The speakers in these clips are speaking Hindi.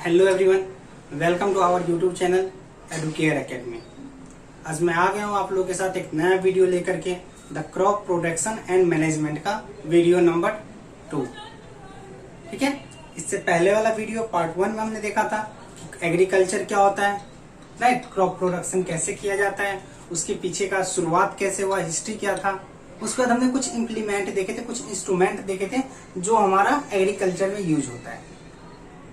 Hello everyone, welcome to our YouTube channel Educare Academy. आज मैं आ गया हूँ आप लोगों के साथ एक नया वीडियो लेकर के the crop production and management का वीडियो नंबर 2। ठीक है, इससे पहले वाला वीडियो पार्ट 1 में हमने देखा था कि एग्रीकल्चर क्या होता है, राइट, क्रॉप प्रोडक्शन कैसे किया जाता है, उसके पीछे का शुरुआत कैसे हुआ, हिस्ट्री क्या था। उसके बाद हमने कुछ इम्प्लीमेंट देखे थे, कुछ इंस्ट्रूमेंट देखे थे जो हमारा एग्रीकल्चर में यूज होता है,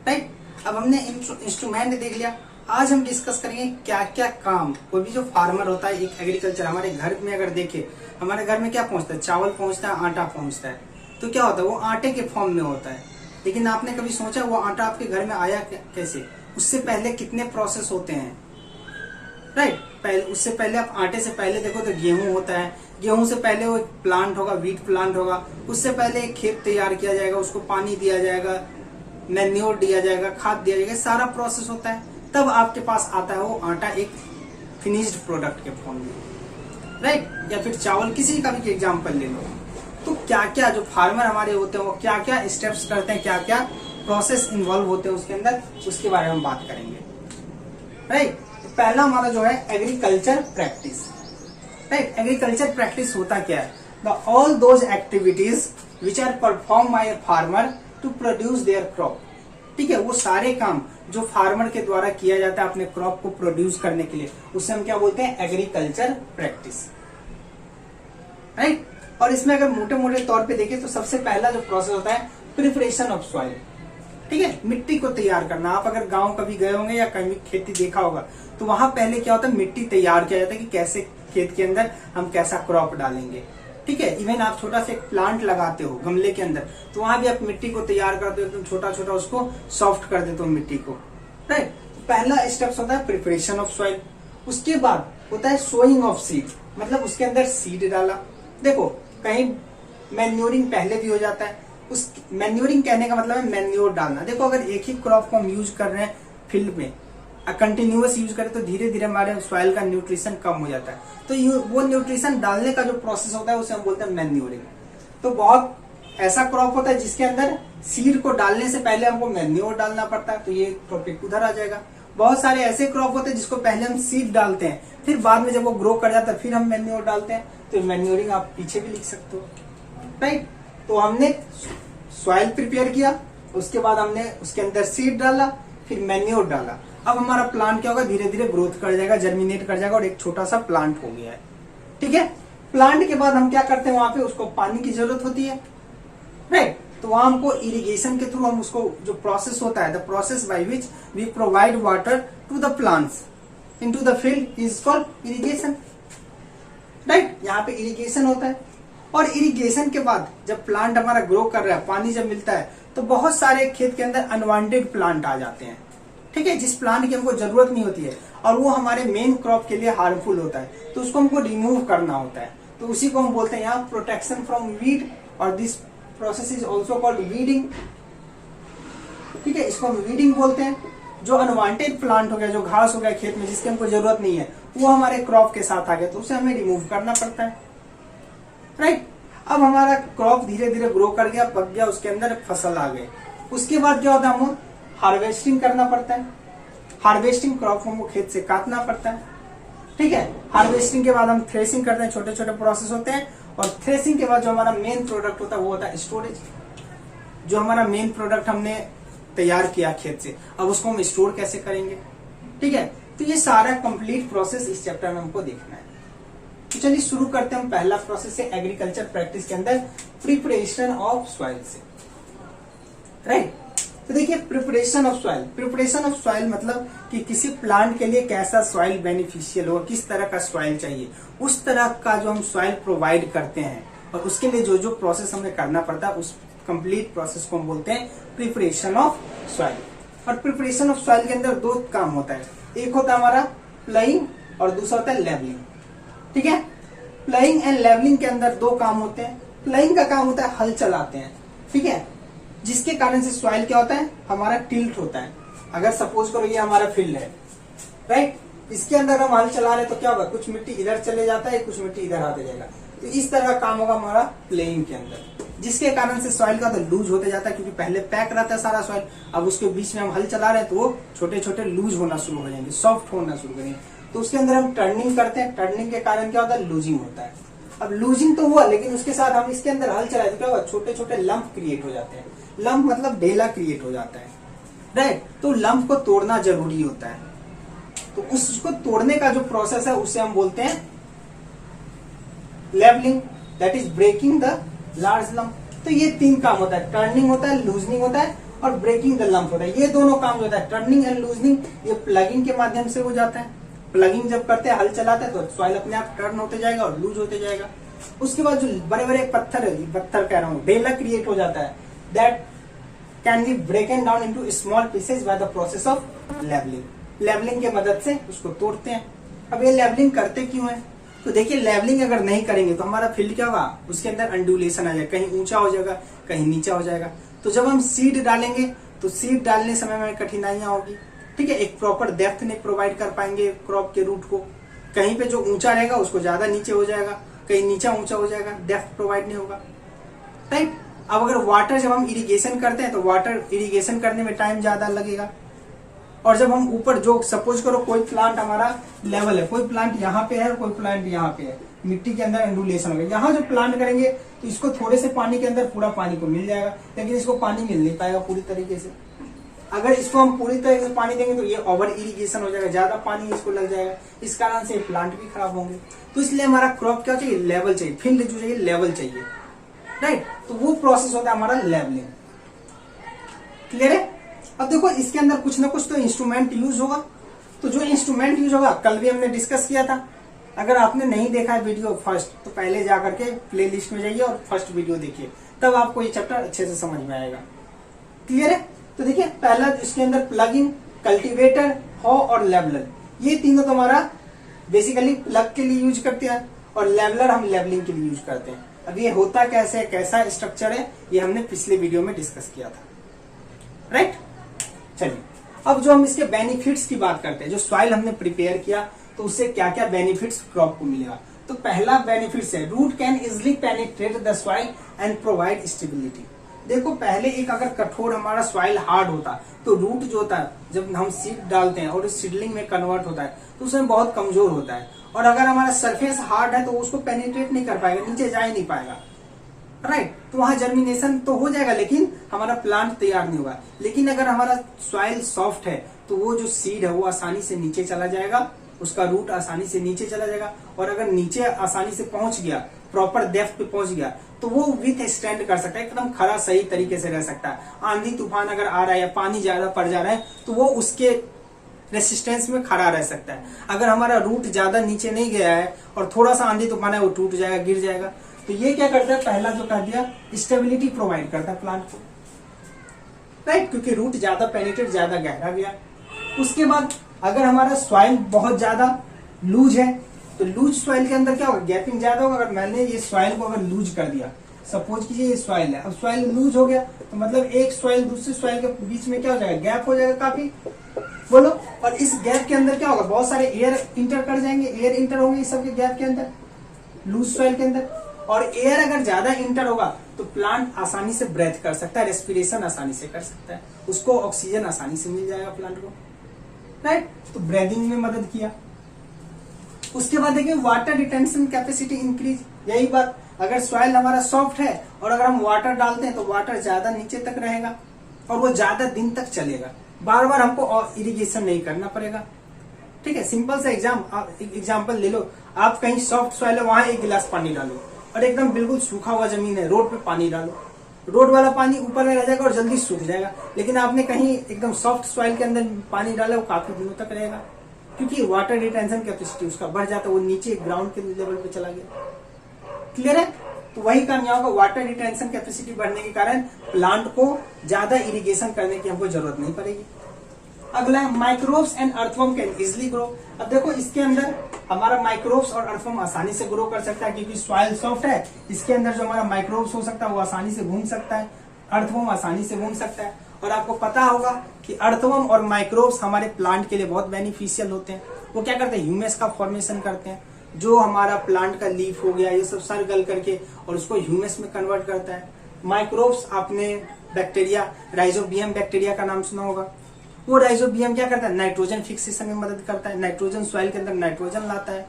राइट। अब हमने इंस्ट्रूमेंट देख लिया। आज हम डिस्कस करेंगे क्या क्या काम कोई भी जो फार्मर होता है, एक एग्रीकल्चर हमारे घर में अगर देखे, हमारे घर में क्या पहुंचता है, चावल पहुंचता है, आटा पहुंचता है। तो क्या होता है, वो आटे के फॉर्म में होता है। लेकिन आपने कभी सोचा वो आटा आपके घर में आया कैसे, उससे पहले कितने प्रोसेस होते हैं, राइट। उससे पहले आप आटे से पहले देखो तो गेहूं होता है, गेहूं से पहले वो प्लांट होगा, व्हीट प्लांट होगा, उससे पहले एक खेत तैयार किया जाएगा, उसको पानी दिया जाएगा, मैन्योर दिया जाएगा, खाद दिया जाएगा, सारा प्रोसेस होता है। तब आपके पास आता है वो आटा एक फिनिश्ड प्रोडक्ट के फॉर्म में, राइट। या फिर चावल, किसी का भी एग्जांपल ले लो। तो क्या क्या जो फार्मर हमारे होते हैं वो क्या क्या स्टेप्स करते हैं, क्या क्या प्रोसेस इन्वॉल्व होते हैं उसके अंदर, उसके बारे में हम बात करेंगे, राइट। पहला हमारा जो है agriculture practice, right. Agriculture practice होता क्या है, the all those activities which are perform by a farmer to produce their crop. ठीक है, वो सारे काम जो फार्मर के द्वारा किया जाता है अपने क्रॉप को प्रोड्यूस करने के लिए, उसे हम क्या बोलते हैं, एग्रीकल्चर प्रैक्टिस, राइट। और इसमें अगर मोटे मोटे तौर पे देखें तो सबसे पहला जो प्रोसेस होता है प्रिपरेशन ऑफ सॉइल। ठीक है, मिट्टी को तैयार करना। आप अगर गांव कभी गए होंगे या कहीं खेती देखा होगा तो वहां पहले क्या होता है, मिट्टी तैयार किया जाता है कि कैसे खेत के अंदर हम कैसा क्रॉप डालेंगे। ठीक है, इवन आप छोटा सा एक प्लांट लगाते हो गमले के अंदर तो वहां भी आप मिट्टी को तैयार करते हो, एकदम छोटा छोटा उसको सॉफ्ट कर देते हो मिट्टी को, राइट। पहला स्टेप होता है प्रिपरेशन ऑफ सॉइल। उसके बाद होता है सोइंग ऑफ सीड, मतलब उसके अंदर सीड डाला। देखो कहीं मैन्योरिंग पहले भी हो जाता है। उस मैन्योरिंग कहने का मतलब है मैन्योर डालना। देखो अगर एक ही क्रॉप को हम यूज कर रहे हैं फील्ड में, कंटिन्यूअस यूज करें तो धीरे धीरे हमारे सॉइल का न्यूट्रिशन कम हो जाता है। तो वो न्यूट्रिशन डालने का जो प्रोसेस होता है उसे हम बोलते हैं मैन्योरिंग। तो बहुत ऐसा क्रॉप होता है जिसके अंदर सीड को डालने से पहले हमको मैन्योर डालना पड़ता है, तो ये टॉपिक उधर आ जाएगा। बहुत सारे ऐसे क्रॉप होते हैं जिसको पहले हम सीड डालते हैं, फिर बाद में जब वो ग्रो कर जाता है फिर हम मैन्योर डालते हैं। तो मैन्योरिंग आप पीछे भी लिख सकते हो, राइट। तो हमने सॉइल प्रिपेयर किया, उसके बाद हमने उसके अंदर सीड डाला, फिर मैन्योर डाला। अब हमारा प्लांट क्या होगा, धीरे धीरे ग्रोथ कर जाएगा, जर्मिनेट कर जाएगा और एक छोटा सा प्लांट हो गया है। ठीक है, प्लांट के बाद हम क्या करते हैं, वहां पे उसको पानी की जरूरत होती है, राइट। तो वहां हमको इरिगेशन के थ्रू हम उसको जो प्रोसेस होता है, the process by which we provide water to the plants into the field is called irrigation, right. यहाँ पे इरिगेशन होता है। और इरिगेशन के बाद जब प्लांट हमारा ग्रो कर रहा है, पानी जब मिलता है तो बहुत सारे खेत के अंदर अनवांटेड प्लांट आ जाते हैं। ठीक है, जिस प्लांट की हमको जरूरत नहीं होती है और वो हमारे मेन क्रॉप के लिए हार्मफुल होता है, तो उसको हमको रिमूव करना होता है। तो उसी को हम बोलते हैं यहाँ प्रोटेक्शन फ्रॉम वीड, और this process is also called weeding. ठीक है, इसको हम वीडिंग बोलते हैं। जो अनवांटेड प्लांट हो गया, जो घास हो गया खेत में जिसकी हमको जरूरत नहीं है, वो हमारे क्रॉप के साथ आ गया, तो उसे हमें रिमूव करना पड़ता है, राइट। अब हमारा क्रॉप धीरे धीरे ग्रो कर गया, पक गया, उसके अंदर फसल आ गई। उसके बाद क्या होता है, हमको हार्वेस्टिंग करना पड़ता है। हार्वेस्टिंग क्रॉप हमको खेत से काटना पड़ता है। ठीक है, हार्वेस्टिंग के बाद हम थ्रेसिंग करते हैं, छोटे छोटे प्रोसेस होते हैं। और थ्रेसिंग के बाद जो हमारा मेन प्रोडक्ट होता है वो होता है स्टोरेज। जो हमारा मेन प्रोडक्ट हमने तैयार किया खेत से, अब उसको हम स्टोर कैसे करेंगे। ठीक है, तो ये सारा कंप्लीट प्रोसेस इस चैप्टर में हमको देखना है। तो चलिए शुरू करते हैं हम पहला प्रोसेस से, एग्रीकल्चर प्रैक्टिस के अंदर प्रिपरेशन ऑफ सॉइल से, राइट। तो देखिए preparation of soil, preparation of soil मतलब कि किसी प्लांट के लिए कैसा सॉइल बेनिफिशियल हो, किस तरह का सॉइल चाहिए, उस तरह का जो हम सॉइल प्रोवाइड करते हैं और उसके लिए जो जो प्रोसेस हमें करना पड़ता है, उस कंप्लीट प्रोसेस को हम बोलते हैं प्रिपरेशन ऑफ सॉइल। और प्रिपरेशन ऑफ सॉइल के अंदर दो काम होता है, एक होता है हमारा प्लाइंग और दूसरा होता है लेवलिंग। ठीक है, प्लाइंग एंड लेवलिंग के अंदर दो काम होते हैं। प्लाइंग का काम होता है हल चलाते हैं, ठीक है, जिसके कारण से सॉइल क्या होता है, हमारा टिल्ट होता है। अगर सपोज करो ये हमारा फील्ड है, राइट, इसके अंदर हम हल चला रहे तो क्या होगा, कुछ मिट्टी इधर चले जाता है, कुछ मिट्टी इधर आते जाएगा। तो इस तरह का काम होगा हमारा प्लेइंग के अंदर। जिसके कारण से सॉइल का तो लूज होते जाता है, क्योंकि पहले पैक रहता है सारा सॉइल, अब उसके बीच में हम हल चला रहे हैं तो वो छोटे छोटे लूज होना शुरू हो जाएंगे, सॉफ्ट होना शुरू करेंगे। तो उसके अंदर हम टर्निंग करते हैं, टर्निंग के कारण क्या होता है, लूजिंग होता है। अब लूजिंग तो हुआ, लेकिन उसके साथ हम इसके अंदर हल चलाए तो क्या हुआ, छोटे छोटे लंप क्रिएट हो जाते हैं। लंप मतलब ढेला क्रिएट हो जाता है, राइट। तो लंप को तोड़ना जरूरी होता है। तो उसको तोड़ने का जो प्रोसेस है उसे हम बोलते हैं levelling, that is breaking the large lump. तो ये 3 काम होता है, टर्निंग होता है, लूजनिंग होता है और ब्रेकिंग द लंप होता है। ये दोनों काम जो होता है, टर्निंग एंड लूजनिंग, ये प्लगिंग के माध्यम से हो जाता है। प्लगिंग जब करते हैं, हल चलाते हैं, तो सॉइल अपने आप टर्न होते जाएगा और लूज होते जाएगा। उसके बाद जो बड़े बड़े पत्थर है, पत्थर कह रहा हूँ, ढेला क्रिएट हो जाता है, that can be broken down into small pieces by the process of levelling. Levelling के मदद से उसको तोड़ते हैं। अब ये लेवलिंग करते क्यों है, तो देखिए लेवलिंग अगर नहीं करेंगे तो हमारा फील्ड क्या होगा, उसके अंदर अंडुलेशन आ जाएगा, कहीं ऊंचा हो जाएगा, कहीं नीचा हो जाएगा। तो जब हम सीड डालेंगे तो सीड डालने समय में कठिनाइयां होगी, ठीक है। एक प्रॉपर डेप्थ नहीं प्रोवाइड कर पाएंगे क्रॉप के रूट को, कहीं पे जो ऊंचा रहेगा उसको ज्यादा नीचे हो जाएगा, कहीं नीचा ऊंचा हो जाएगा, डेप्थ प्रोवाइड नहीं होगा, राइट। अब अगर वाटर जब हम इरिगेशन करते हैं तो वाटर इरिगेशन करने में टाइम ज्यादा लगेगा। और जब हम ऊपर जो सपोज करो कोई प्लांट हमारा लेवल है, कोई प्लांट यहाँ पे है और कोई प्लांट यहाँ पे है, मिट्टी के अंदर एंडुलेशन होगा, यहाँ जो प्लांट करेंगे तो इसको थोड़े से पानी के अंदर पूरा पानी को मिल जाएगा, लेकिन इसको पानी मिल नहीं पाएगा पूरी तरीके से। अगर इसको हम पूरी तरीके से पानी देंगे तो ये ओवर इरिगेशन हो जाएगा, ज्यादा पानी इसको लग जाएगा, इस कारण से प्लांट भी खराब होंगे। तो इसलिए हमारा क्रॉप क्या चाहिए, लेवल चाहिए, फील्ड जो चाहिए लेवल चाहिए, राइट। तो वो प्रोसेस होता है हमारा लेवलिंग। क्लियर है। अब देखो इसके अंदर कुछ ना कुछ तो इंस्ट्रूमेंट यूज होगा। तो जो इंस्ट्रूमेंट यूज होगा कल भी हमने डिस्कस किया था। अगर आपने नहीं देखा है वीडियो फर्स्ट, तो पहले जाकर के प्ले लिस्ट में जाइए और फर्स्ट वीडियो देखिए, तब आपको ये चैप्टर अच्छे से समझ में आएगा। क्लियर है। तो देखिए पहला इसके अंदर प्लगिंग, कल्टीवेटर, हॉ और लेवलर, ये तीनों तो हमारा बेसिकली प्लग के लिए यूज करते हैं और लेवलर हम लेवलिंग के लिए यूज करते हैं। अब ये होता कैसे है, कैसा स्ट्रक्चर है, ये हमने पिछले वीडियो में डिस्कस किया था, राइट। चलिए अब जो हम इसके बेनिफिट्स की बात करते हैं, जो सॉइल हमने प्रिपेयर किया तो उससे क्या क्या बेनिफिट्स क्रॉप को मिलेगा। तो पहला बेनिफिट है root can easily penetrate the soil and provide stability. देखो पहले एक अगर कठोर हमारा सॉइल हार्ड होता तो रूट जो होता है जब हम सीड डालते हैं और उस सीडलिंग में कन्वर्ट होता है तो उसमें बहुत कमजोर होता है, और अगर हमारा सरफेस हार्ड है तो उसको पेनिट्रेट नहीं कर पाएगा, नीचे जा ही नहीं पाएगा, राइट। तो वहां जर्मिनेशन तो हो जाएगा लेकिन हमारा प्लांट तैयार नहीं होगा। लेकिन अगर हमारा सॉइल सॉफ्ट है तो वो जो सीड है वो आसानी से नीचे चला जाएगा, उसका रूट आसानी से नीचे चला जाएगा, और अगर नीचे आसानी से पहुंच गया, प्रॉपर डेप्थ पे पहुंच गया, तो वो विथ स्टैंड कर सकता है, एकदम खड़ा सही तरीके से रह सकता है। आंधी तूफान अगर आ रहा है या पानी ज्यादा पड़ जा रहा है तो वो उसके रेसिस्टेंस में खड़ा रह सकता है। अगर हमारा रूट ज्यादा नीचे नहीं गया है और थोड़ा सा आंधी तूफान है वो टूट जाएगा, गिर जाएगा। तो ये क्या करता है, पहला जो कह दिया स्टेबिलिटी प्रोवाइड करता है प्लांट को, राइट, क्योंकि रूट ज्यादा पेनिट्रेट, ज्यादा गहरा गया। उसके बाद अगर हमारा सॉइल बहुत ज्यादा लूज है तो लूज सॉइल के अंदर क्या होगा, गैपिंग ज्यादा होगा। अगर मैंने ये सॉइल को अगर लूज कर दिया, सपोज कीजिए ये सॉइल है, अब सॉइल लूज हो गया तो मतलब एक सॉइल दूसरे सॉइल के बीच में क्या हो जाएगा, गैप हो जाएगा काफी, बोलो। और इस गैप के अंदर क्या होगा, बहुत सारे एयर इंटर कर जाएंगे, एयर इंटर होंगे इस सब के गैप के अंदर, लूज सॉइल के अंदर। और एयर अगर ज्यादा इंटर होगा तो प्लांट आसानी से ब्रेथ कर सकता है, रेस्पिरेशन आसानी से कर सकता है, उसको ऑक्सीजन आसानी से मिल जाएगा प्लांट को, राइट। तो ब्रीदिंग में मदद किया। उसके बाद देखिए वाटर रिटेंशन कैपेसिटी इंक्रीज, यही बात, अगर सॉइल हमारा सॉफ्ट है और अगर हम वाटर डालते हैं तो वाटर ज्यादा नीचे तक रहेगा और वो ज्यादा दिन तक चलेगा, बार बार हमको इरिगेशन नहीं करना पड़ेगा, ठीक है। सिंपल सा एग्जाम्पल ले लो, आप कहीं सॉफ्ट सॉइल है वहां 1 गिलास पानी डालो, और एकदम बिल्कुल सूखा हुआ जमीन है, रोड पे पानी डालो, रोड वाला पानी ऊपर में रह जाएगा और जल्दी सूख जाएगा। लेकिन आपने कहीं एकदम सॉफ्ट सॉइल के अंदर पानी डाला, वो काफी दिनों तक रहेगा, क्योंकि वाटर रिटेंशन कैपेसिटी उसका बढ़ जाता है, वो नीचे ग्राउंड के लेवल पे चला गया। क्लियर है। तो वही काम यहाँ होगा, वाटर रिटेंशन कैपेसिटी बढ़ने के कारण प्लांट को ज्यादा इरिगेशन करने की हमको जरूरत नहीं पड़ेगी। अगला है microbes and earthworm can easily grow. अब देखो इसके अंदर हमारा माइक्रोब्स और अर्थवर्म आसानी से ग्रो कर सकता है, क्योंकि सॉइल सॉफ्ट है, इसके अंदर जो हमारा माइक्रोब्स हो सकता है वो आसानी से घूम सकता है, अर्थवर्म आसानी से घूम सकता है। और आपको पता होगा कि अर्थवर्म और माइक्रोब्स हमारे प्लांट के लिए बहुत बेनिफिशियल होते हैं। वो क्या करते हैं, ह्यूमस का फॉर्मेशन करते हैं, जो हमारा प्लांट का लीफ हो गया ये सब सर गल करके और उसको ह्यूमस में कन्वर्ट करता है, माइक्रोब्स, आपने बैक्टीरिया, राइजोबियम बैक्टीरिया का नाम सुना होगा। वो राइजोबियम क्या करता है, नाइट्रोजन फिक्सेशन में मदद करता है, नाइट्रोजन सॉइल के अंदर नाइट्रोजन लाता है।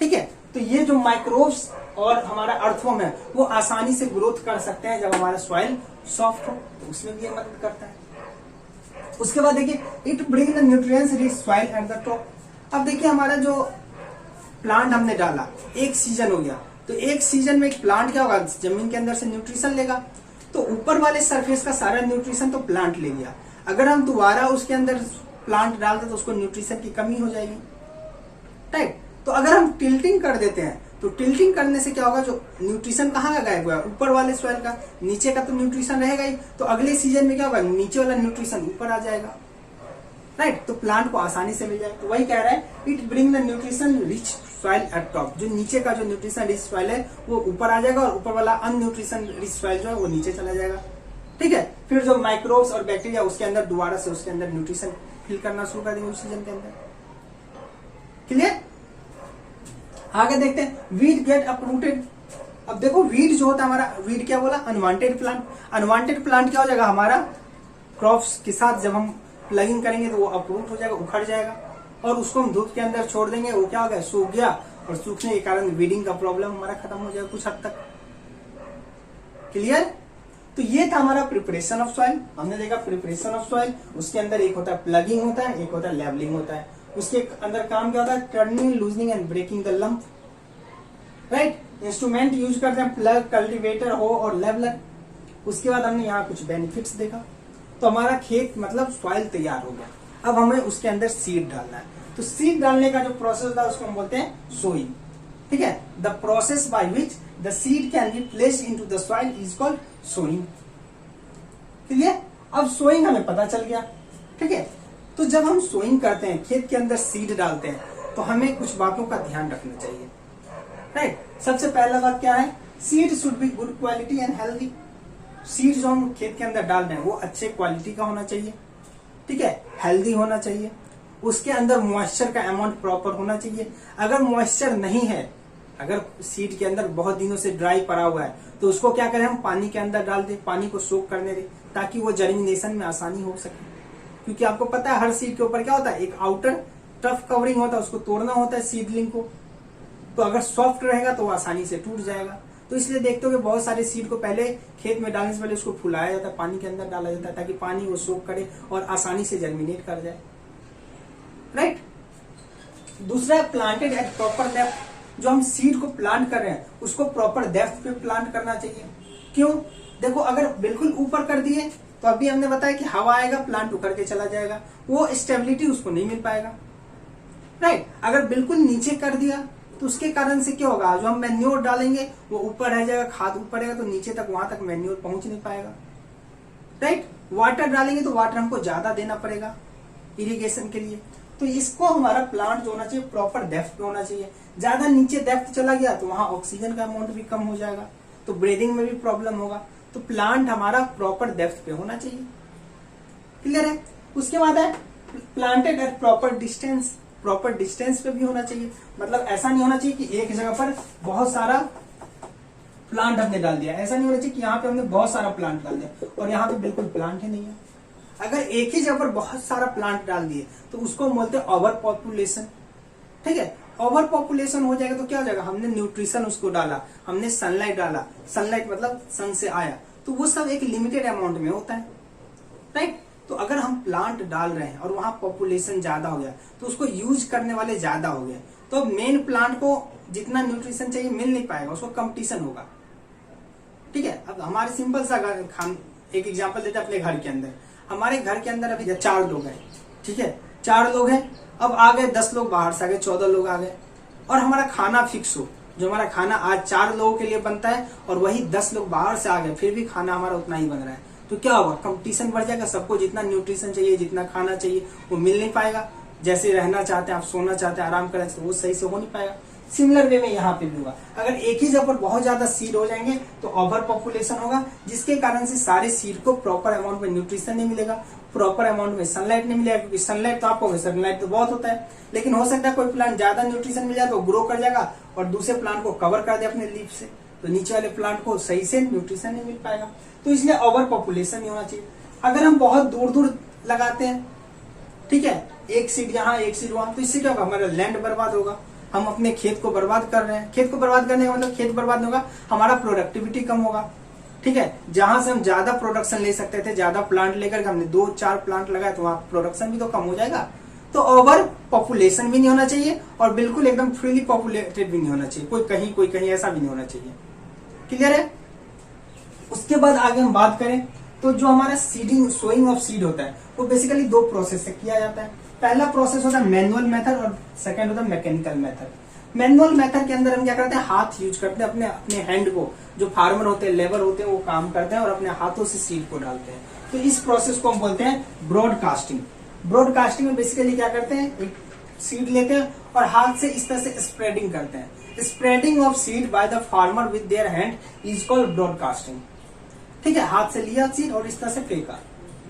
ठीक है, तो ये जो माइक्रोब्स और हमारा अर्थवर्म है वो आसानी से ग्रोथ कर सकते हैं जब हमारा सॉइल सॉफ्ट हो, तो उसमें भी ये मदद करता है। उसके बाद देखिए, it bring the nutrients rich soil at the top. अब देखिए, हमारा जो प्लांट हमने डाला, एक सीजन हो गया, तो एक सीजन में एक प्लांट क्या होगा, जमीन के अंदर से न्यूट्रिशन लेगा, तो ऊपर वाले सरफेस का सारा न्यूट्रिशन तो प्लांट ले गया। अगर हम दोबारा उसके अंदर प्लांट डालते तो उसको न्यूट्रिशन की कमी हो जाएगी, राइट। तो अगर हम टिल्टिंग कर देते हैं, तो टिल्टिंग करने से क्या होगा, जो न्यूट्रिशन कहाँ का गायब हुआ है, ऊपर वाले सॉइल का, नीचे का तो न्यूट्रिशन रहेगा ही, तो अगले सीजन में क्या होगा, नीचे वाला न्यूट्रिशन ऊपर आ जाएगा, राइट। तो प्लांट को आसानी से मिल जाएगा। तो वही कह रहा है, it bring the nutrition rich soil eight top. जो नीचे का जो न्यूट्रिशन रिच सॉइल है वो ऊपर आ जाएगा, और ऊपर वाला अनन्यूट्रिशन रिच सॉइल जो है वो नीचे चला जाएगा। ठीक है, फिर जो माइक्रोब्स और बैक्टीरिया उसके अंदर दोबारा से उसके अंदर न्यूट्रिशन फिल करना शुरू कर देंगे उस सीजन के अंदर। क्लियर? आगे देखते हैं, वीड गेट अपरूटेड। अब देखो, वीड जो होता है हमारा, वीड क्या बोला, अनवांटेड प्लांट। अनवांटेड प्लांट क्या हो जाएगा, हमारा क्रॉप्स के साथ जब हम प्लगिंग करेंगे तो वो अपरूट हो जाएगा, उखड़ जाएगा, और उसको हम धूप के अंदर छोड़ देंगे, वो क्या हो गया, सूख गया, और सूखने के कारण वीडिंग का प्रॉब्लम हमारा खत्म हो जाएगा कुछ हद तक। क्लियर? तो ये था हमारा प्रिपरेशन ऑफ सॉइल। हमने देखा प्रिपरेशन ऑफ सॉइल, उसके अंदर एक होता है प्लगिंग होता है, एक होता है लेवलिंग होता है। उसके अंदर काम क्या होता है, turning, loosening and breaking the lump, right. Instrument use करते हैं, प्लग, कल्टीवेटर, हो और लेवलर। उसके बाद हमने यहाँ कुछ बेनिफिट्स देखा। तो हमारा खेत मतलब सॉइल तैयार हो गया, अब हमें उसके अंदर सीड डालना है। तो सीड डालने का जो प्रोसेस था उसको हम बोलते हैं सोइंग। ठीक है, the process by which the seed can be placed into the soil is called sowing. Clear? अब सोइंग हमें पता चल गया। ठीक है, तो जब हम सोइंग करते हैं, खेत के अंदर सीड डालते हैं, तो हमें कुछ बातों का ध्यान रखना चाहिए, राइट। सबसे पहला बात क्या है, seed should be good quality and healthy. Seed जो हम खेत के अंदर डाल रहे हैं वो अच्छे क्वालिटी का होना चाहिए, ठीक है, हेल्दी होना चाहिए। उसके अंदर मॉइस्चर का अमाउंट प्रॉपर होना चाहिए। अगर मॉइस्चर नहीं है, अगर सीड के अंदर बहुत दिनों से ड्राई पड़ा हुआ है, तो उसको क्या करें, हम पानी के अंदर डाल दें, पानी को सोक करने दें, ताकि वो जर्मिनेशन में आसानी हो सके। क्योंकि आपको पता है हर सीड के ऊपर क्या होता है, एक आउटर टफ कवरिंग होता है, उसको तोड़ना होता है सीडलिंग को। तो अगर सॉफ्ट रहेगा तो वो आसानी से टूट जाएगा। तो इसलिए देखते हो कि बहुत सारे सीड को पहले खेत में डालने से पहले उसको फुलाया जाता है, पानी के अंदर डाला जाता है, ताकि पानी वो सोक करे और आसानी से जर्मिनेट कर जाए, राइट। दूसरा है प्लांटेड एट प्रॉपर डेप्थ। जो हम सीड को प्लांट कर रहे हैं उसको प्रॉपर डेप्थ पे प्लांट करना चाहिए। क्यों? देखो, अगर बिल्कुल ऊपर कर दिए तो अभी हमने बताया कि हवा आएगा, प्लांट उखड़ के चला जाएगा, वो स्टेबिलिटी उसको नहीं मिल पाएगा, राइट। अगर बिल्कुल नीचे कर दिया तो उसके कारण से क्या होगा, जो हम मैन्योर डालेंगे वो ऊपर रह जाएगा, खाद ऊपर रहेगा, तो नीचे तक वहां तक मैन्योर पहुंच नहीं पाएगा, राइट। वाटर डालेंगे तो वाटर हमको ज्यादा देना पड़ेगा इरिगेशन के लिए। तो इसको हमारा प्लांट जो होना चाहिए प्रॉपर डेप्थ पे होना चाहिए। ज्यादा नीचे डेप्थ चला गया तो वहां ऑक्सीजन का अमाउंट भी कम हो जाएगा, तो ब्रीदिंग में भी प्रॉब्लम होगा। तो प्लांट हमारा प्रॉपर डेप्थ पे होना चाहिए। क्लियर है? उसके बाद है planted at proper distance. Proper distance पे भी होना चाहिए। मतलब ऐसा नहीं होना चाहिए कि एक जगह पर बहुत सारा प्लांट हमने डाल दिया, ऐसा नहीं होना चाहिए कि यहाँ पे हमने बहुत सारा प्लांट डाल दिया और यहाँ पे बिल्कुल प्लांट ही नहीं है। अगर एक ही जगह पर बहुत सारा प्लांट डाल दिए तो उसको बोलते हैं ओवर पॉपुलेशन। ठीक है, ओवर पॉपुलेशन हो जाएगा तो क्या हो जाएगा, हमने न्यूट्रिशन उसको डाला, हमने सनलाइट डाला, सनलाइट मतलब सन से आया, तो वो सब एक लिमिटेड अमाउंट में होता है, राइट। तो अगर हम प्लांट डाल रहे हैं और वहां पॉपुलेशन ज्यादा हो गया तो उसको यूज करने वाले ज्यादा हो गए, तो मेन प्लांट को जितना न्यूट्रिशन चाहिए मिल नहीं पाएगा, उसको कंपटीशन होगा। ठीक है, अब हमारे सिंपल सा एक एग्जांपल देते हैं अपने घर के अंदर। हमारे घर के अंदर अभी 4 लोग हैं, ठीक है, 4 लोग हैं, अब आ गए 10 लोग बाहर से आ गए, 14 लोग आ गए, और हमारा खाना फिक्स हो, जो हमारा खाना आज 4 लोगों के लिए बनता है और वही 10 लोग बाहर से आ गए, फिर भी खाना हमारा उतना ही बन रहा है, तो क्या होगा, कंपटीशन बढ़ जाएगा। सबको जितना न्यूट्रिशन चाहिए, जितना खाना चाहिए वो मिल नहीं पाएगा। जैसे रहना चाहते हैं आप, सोना चाहते हैं, आराम करना चाहते हैं, वो सही से हो नहीं पाएगा। सिमिलर वे में यहाँ पे भी होगा। अगर एक ही जगह पर बहुत ज्यादा सीड हो जाएंगे तो ओवर पॉपुलेशन होगा, जिसके कारण से सारे सीड को प्रॉपर अमाउंट में न्यूट्रिशन नहीं मिलेगा, प्रॉपर अमाउंट में सनलाइट नहीं मिलेगा, क्योंकि सनलाइट तो आपको सनलाइट तो बहुत होता है, लेकिन हो सकता है कोई प्लांट ज्यादा न्यूट्रिशन मिल जाए तो ग्रो कर जाएगा और दूसरे प्लांट को कवर कर दे अपने लीफ से, तो नीचे वाले प्लांट को सही से न्यूट्रिशन नहीं मिल पाएगा। तो इसलिए ओवर पॉपुलेशन नहीं होना चाहिए। अगर हम बहुत दूर दूर लगाते हैं, ठीक है, एक सीड यहाँ एक सीड वहां, तो इससे क्या होगा, हमारा लैंड बर्बाद होगा, हम अपने खेत को बर्बाद कर रहे हैं। खेत को बर्बाद करने का मतलब खेत बर्बाद होगा, हमारा प्रोडक्टिविटी कम होगा। ठीक है, जहां से हम ज्यादा प्रोडक्शन ले सकते थे, ज्यादा प्लांट लेकर हमने 2-4 प्लांट लगाए, तो वहां प्रोडक्शन भी तो कम हो जाएगा। तो ओवर पॉपुलेशन भी नहीं होना चाहिए और बिल्कुल एकदम फ्रीली पॉपुलेटेड भी नहीं होना चाहिए, कोई कहीं ऐसा भी नहीं होना चाहिए। क्लियर है? उसके बाद आगे हम बात करें तो जो हमारा सीडिंग सोइंग ऑफ सीड होता है वो बेसिकली 2 प्रोसेस से किया जाता है। पहला प्रोसेस होता है मैनुअल मेथड और सेकंड होता है मैकेनिकल मेथड। मैनुअल मेथड के अंदर हम क्या करते हैं, हाथ यूज करते हैं, अपने हैंड को, जो फार्मर होते हैं, लेबर होते हैं, वो काम करते हैं और अपने हाथों से सीड को डालते हैं। तो इस प्रोसेस को हम बोलते हैं ब्रॉडकास्टिंग। ब्रॉडकास्टिंग में बेसिकली क्या करते हैं, एक सीड लेते हैं और हाथ से इस तरह से स्प्रेडिंग करते हैं। Spreading of seed by the farmer with their hand is called broadcasting. ठीक है, हाथ से लिया सीड और इस तरह से फेंका।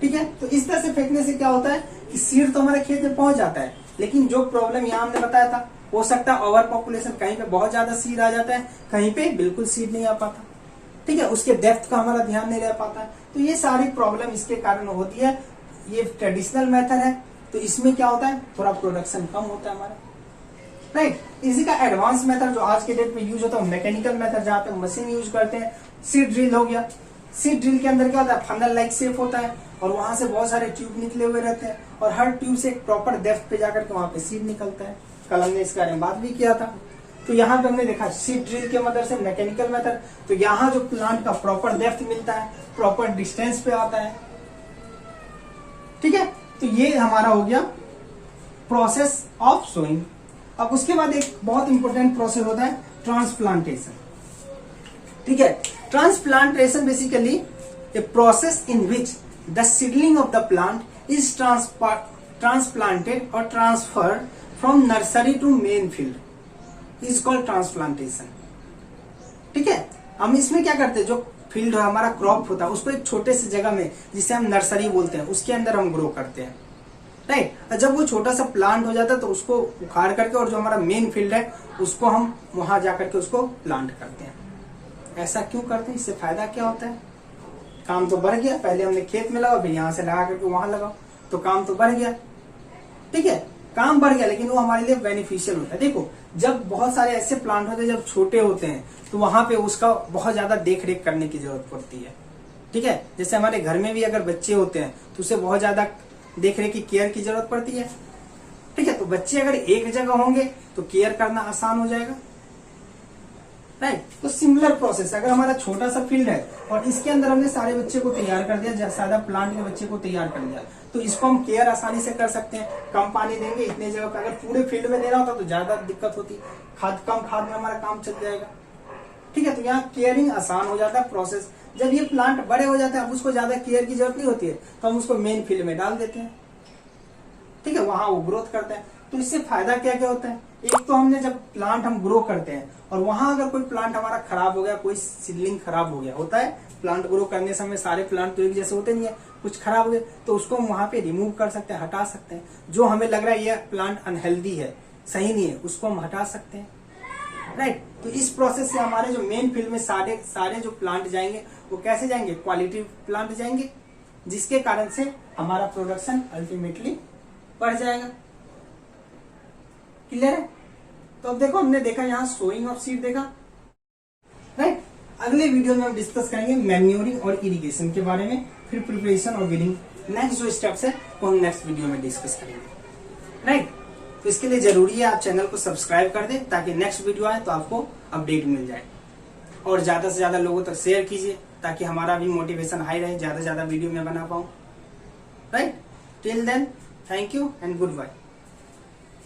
ठीक है, तो इस तरह से फेंकने से क्या होता है कि सीड तो हमारे खेत में पहुंच जाता है, लेकिन जो प्रॉब्लम यहाँ हमने बताया था, हो सकता है ओवर पॉपुलेशन, कहीं पे बहुत ज्यादा सीड आ जाता है, कहीं पे बिल्कुल सीड नहीं आ पाता। ठीक है, उसके डेप्थ का हमारा ध्यान नहीं रह पाता। तो ये सारी प्रॉब्लम इसके कारण होती है। ये ट्रेडिशनल मेथड है, तो इसमें क्या होता है, थोड़ा प्रोडक्शन कम होता है हमारा। राइट, इसी का एडवांस मेथड जो आज के डेट में यूज होता है मैकेनिकल मेथड, जहाँ पे मशीन यूज करते हैं। सीड ड्रिल हो गया, सीड ड्रिल के अंदर क्या होता है, फनल लाइक शेप होता है और वहां से बहुत सारे ट्यूब निकले हुए रहते हैं और हर ट्यूब से एक प्रॉपर डेप्थ पे जाकर के वहां पे सीड निकलता है। कल हमने इसके बारे में बात भी किया था। तो यहाँ पे हमने देखा सीड ड्रिल के मदद से मैकेनिकल मेथड, तो यहाँ जो प्लांट का प्रॉपर डेप्थ मिलता है, प्रॉपर डिस्टेंस पे आता है। ठीक है, तो ये हमारा हो गया प्रोसेस ऑफ सोइंग। अब उसके बाद एक बहुत इंपॉर्टेंट प्रोसेस होता है ट्रांसप्लांटेशन। ठीक है, transplantation basically a process in which the seedling of the plant is transplanted और transferred from nursery to main field is called transplantation. ठीक है, हम इसमें क्या करते हैं, जो फील्ड हमारा क्रॉप होता है उसको एक छोटे से जगह में, जिसे हम नर्सरी बोलते हैं, उसके अंदर हम ग्रो करते हैं। राइट, जब वो छोटा सा प्लांट हो जाता है तो उसको उखाड़ करके और जो हमारा मेन फील्ड है उसको हम वहां जाकर के उसको प्लांट करते हैं। ऐसा क्यों करते हैं, इससे फायदा क्या होता है, काम तो बढ़ गया। पहले हमने खेत में लगाओ, फिर यहाँ से लगा करके वहां लगाओ, तो काम तो बढ़ गया। ठीक है, काम बढ़ गया, लेकिन वो हमारे लिए बेनिफिशियल होता है। देखो, जब बहुत सारे ऐसे प्लांट होते हैं, जब छोटे होते हैं, तो वहां पे उसका बहुत ज्यादा देख रेख करने की जरूरत पड़ती है। ठीक है, जैसे हमारे घर में भी अगर बच्चे होते हैं तो उसे बहुत ज्यादा देख रेख की केयर की जरूरत पड़ती है। ठीक है, तो बच्चे अगर एक जगह होंगे तो केयर करना आसान हो जाएगा। राइट, तो सिमिलर प्रोसेस, अगर हमारा छोटा सा फील्ड है और इसके अंदर हमने सारे बच्चे को तैयार कर दिया, सादा प्लांट के बच्चे को तैयार कर दिया, तो इसको हम केयर आसानी से कर सकते हैं। कम पानी देंगे इतने जगह पे, अगर पूरे फील्ड में देना होता तो ज्यादा दिक्कत होती, कम खाद में हमारा काम चल जाएगा। ठीक है, तो यहाँ केयरिंग आसान हो जाता है प्रोसेस। जब ये प्लांट बड़े हो जाते हैं, अब उसको ज्यादा केयर की जरूरत नहीं होती है, तो हम उसको मेन फील्ड में डाल देते हैं। ठीक है, वहां वो ग्रोथ करते हैं। तो इससे फायदा क्या क्या होता है, एक तो हमने जब प्लांट हम ग्रो करते हैं और वहां अगर कोई प्लांट हमारा खराब हो गया, कोई सीडलिंग खराब हो गया, होता है प्लांट ग्रो करने समय सारे प्लांट तो एक जैसे होते नहीं है, कुछ खराब हो गए तो उसको हम वहां पे रिमूव कर सकते हैं, हटा सकते हैं। जो हमें लग रहा है ये प्लांट अनहेल्दी है, सही नहीं है, उसको हम हटा सकते हैं। राइट, तो इस प्रोसेस से हमारे जो मेन फील्ड में सारे जो प्लांट जाएंगे वो कैसे जाएंगे, क्वालिटी प्लांट जाएंगे, जिसके कारण से हमारा प्रोडक्शन अल्टीमेटली बढ़ जाएगा। क्लियर है? तो अब देखो, हमने देखा यहाँ सोइंग ऑफ सीड देखा। राइट, अगले वीडियो में हम डिस्कस करेंगे मैन्योरिंग और इरिगेशन के बारे में, फिर प्रिपरेशन और वीडिंग। नेक्स्ट जो स्टेप्स है वो हम नेक्स्ट वीडियो में डिस्कस करेंगे। राइट, तो इसके लिए जरूरी है आप चैनल को सब्सक्राइब कर दें, ताकि नेक्स्ट वीडियो आए तो आपको अपडेट मिल जाए, और ज्यादा से ज्यादा लोगों तक शेयर कीजिए, ताकि हमारा भी मोटिवेशन हाई रहे, ज्यादा से ज्यादा वीडियो में बना पाऊं। Right, till then, thank you and good bye.